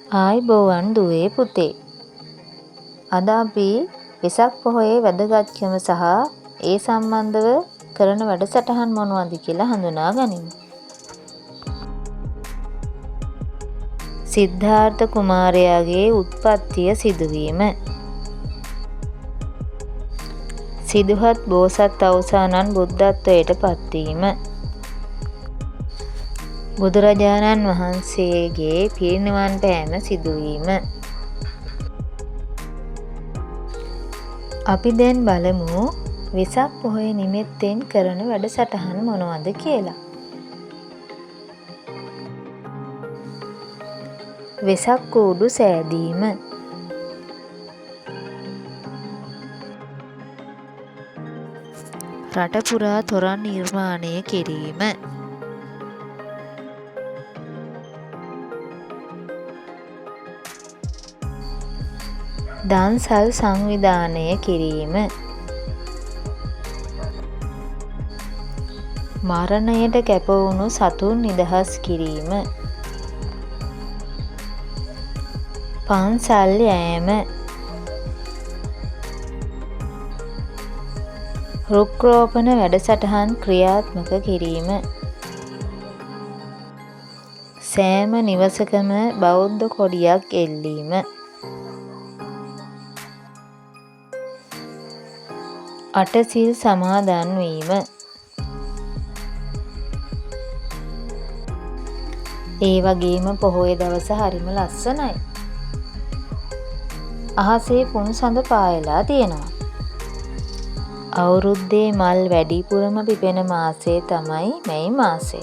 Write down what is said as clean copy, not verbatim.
ආයිබෝවන් දුවේ පුතේ. අද අපි වෙසක් පොහොයේ වැදගත්කම සහ ඒ සම්බන්ධව කරන වැඩසටහන් මොනවද කියලා හඳුනා ගනිමු. සිද්ධාර්ථ කුමාරයාගේ උත්පත්තිය සිදුවීම. සිදුහත් බෝසත් අවසානන් බුද්ධත්වයට පත්වීම. බුදුරජාණන් වහන්සේගේ පිරිනිවන් පෑම සිදුවීම. අපි දැන් බලමු වෙසක් පොහොය නිමිත්තෙන් කරන වැඩසටහන් මොනවද කියලා. වෙසක් කූඩු සෑදීම. රට පුරා තොරන් නිර්මාණය කිරීම. දන්සල් සංවිධානය කිරීම. මරණයට කැපවුණු සතුන් නිදහස් කිරීම. පන්සල් යෑම. රුක් රෝපණ වැඩසටහන් ක්‍රියාත්මක කිරීම. සෑම නිවසකම බෞද්ධ කොඩියක් එල්ලීම. අටසිල් සමාදන් වීම. ඒ වගේම පොහොය දවස හරිම ලස්සනයි. අහසේ පුන් සඳ පායලා තියෙනවා. අවුරුද්දේ මල් වැඩිපුරම පිපෙන මාසය තමයි මැයි මාසය.